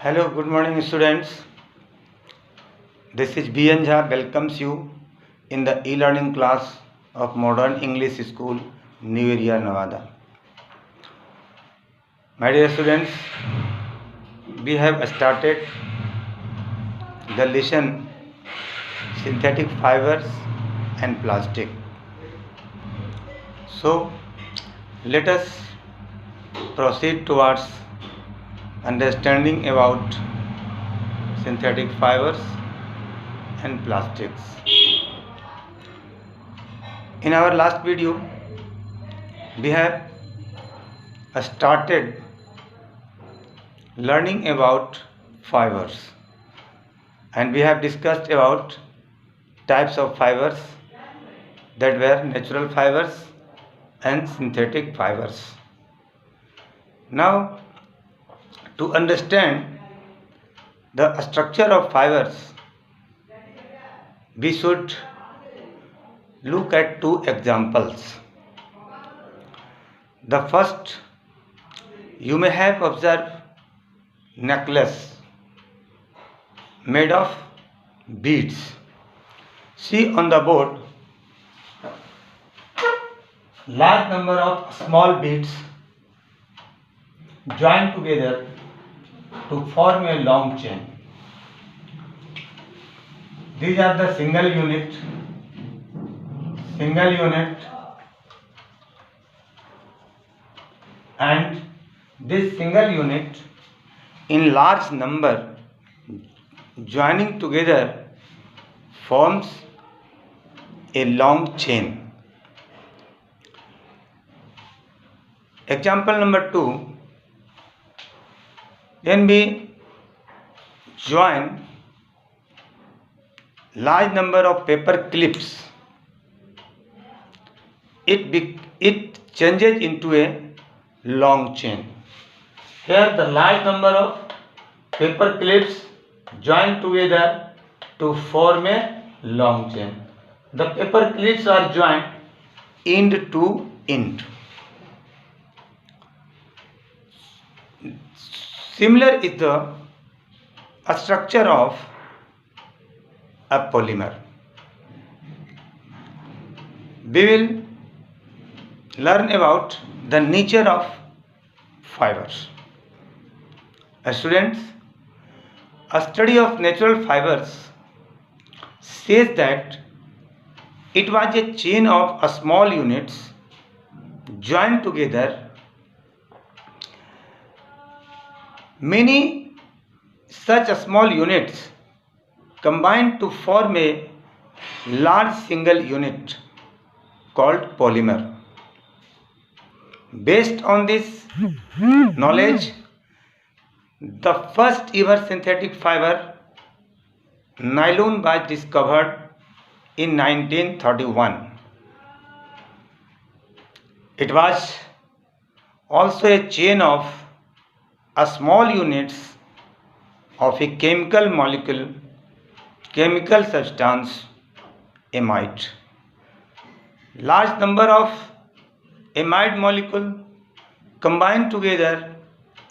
Hello, good morning, students. This is B.N. Jha welcomes you in the e-learning class of Modern English School, New Area, Nevada. My dear students, we have started the lesson synthetic fibers and plastic. So, let us proceed towards understanding about synthetic fibers and plastics. In our last video, we have started learning about fibers, and we have discussed about types of fibers that were natural fibers and synthetic fibers. Now, to understand the structure of fibers, we should look at two examples. The first, you may have observed necklace made of beads. See on the board, large number of small beads joined together to form a long chain. These are the single unit, and this single unit in large number joining together forms a long chain. Example number 2, when we join large number of paper clips, it changes into a long chain. Here the large number of paper clips joined together to form a long chain. The paper clips are joined end to end. Similar is the structure of a polymer. We will learn about the nature of fibers. Students, a study of natural fibers says that it was a chain of small units joined together. Many such small units combine to form a large single unit called polymer. Based on this knowledge, the first ever synthetic fiber, nylon, was discovered in 1931. It was also a chain of small units of a chemical substance, amide. Large number of amide molecule combine together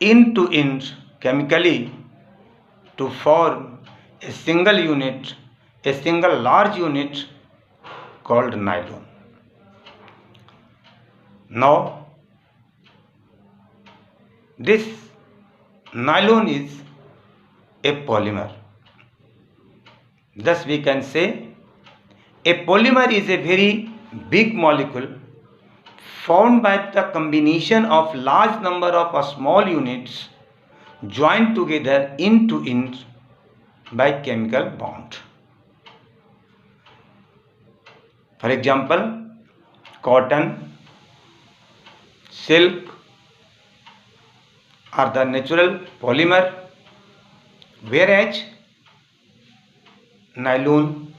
end to end chemically to form a single large unit called nylon. Now, this nylon is a polymer. Thus we can say a polymer is a very big molecule formed by the combination of large number of small units joined together end to end by chemical bond. For example, cotton, silk are the natural polymer, whereas nylon,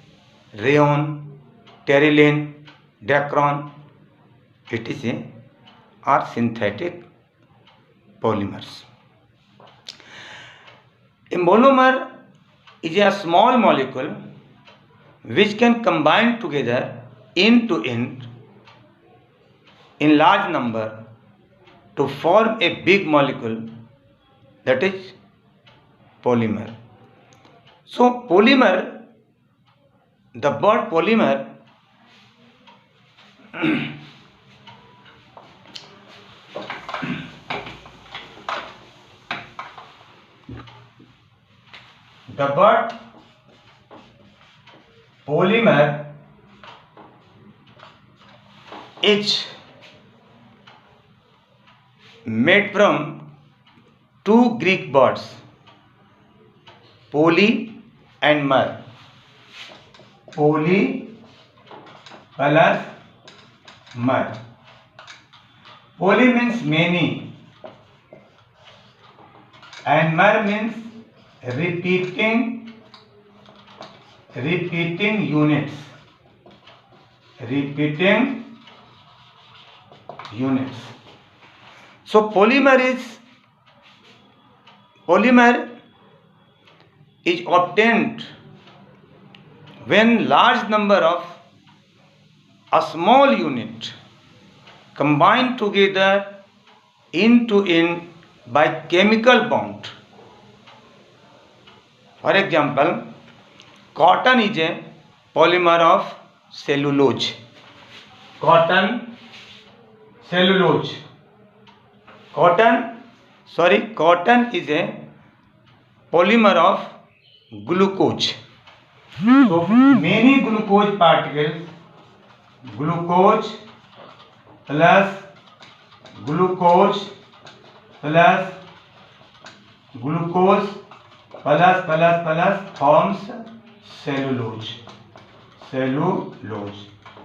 rayon, terylene, dacron, etc. are synthetic polymers. A monomer is a small molecule which can combine together end to end in large number to form a big molecule, that is polymer. So polymer, the word polymer the word polymer is made from two Greek words, poly and mer. Poly plus mer. Poly means many and mer means repeating units. So polymer is obtained when large number of a small unit combined together end to end by chemical bond. For example, cotton is a polymer of cellulose. Cotton is a polymer of glucose. So many glucose particles, glucose plus glucose plus glucose plus forms cellulose,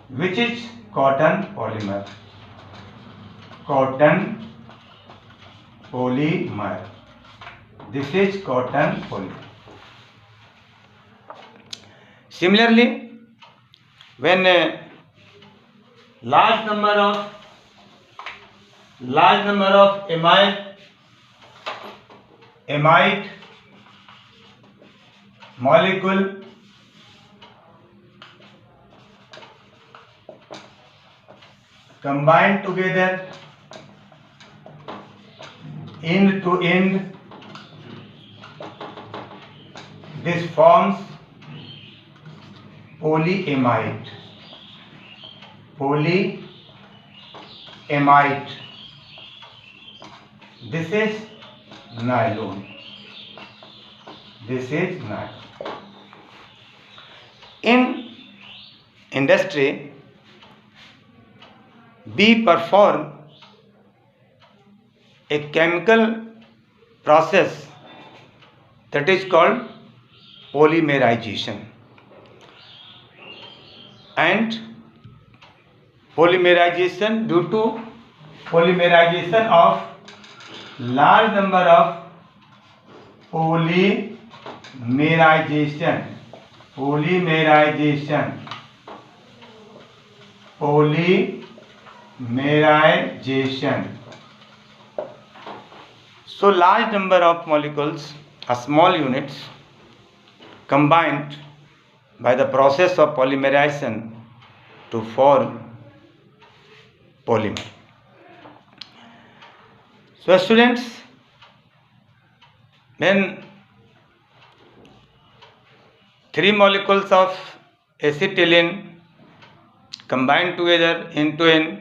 which is cotton polymer. This is cotton polymer. Similarly, when a large number of amide molecule combine together end to end, this forms polyamide. This is nylon. In industry, we perform a chemical process that is called polymerization. And polymerization, due to polymerization of large number of polymerization. So large number of molecules, small units, combined by the process of polymerization to form polymer. So students, when three molecules of acetylene combine together end to end,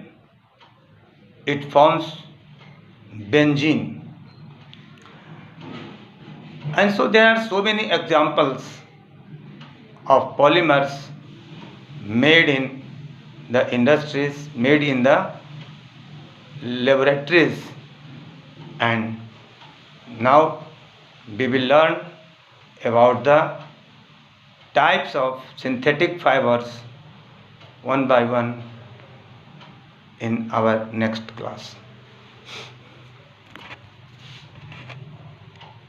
it forms benzene. And so there are so many examples of polymers made in the industries, made in the laboratories, and now we will learn about the types of synthetic fibers one by one in our next class.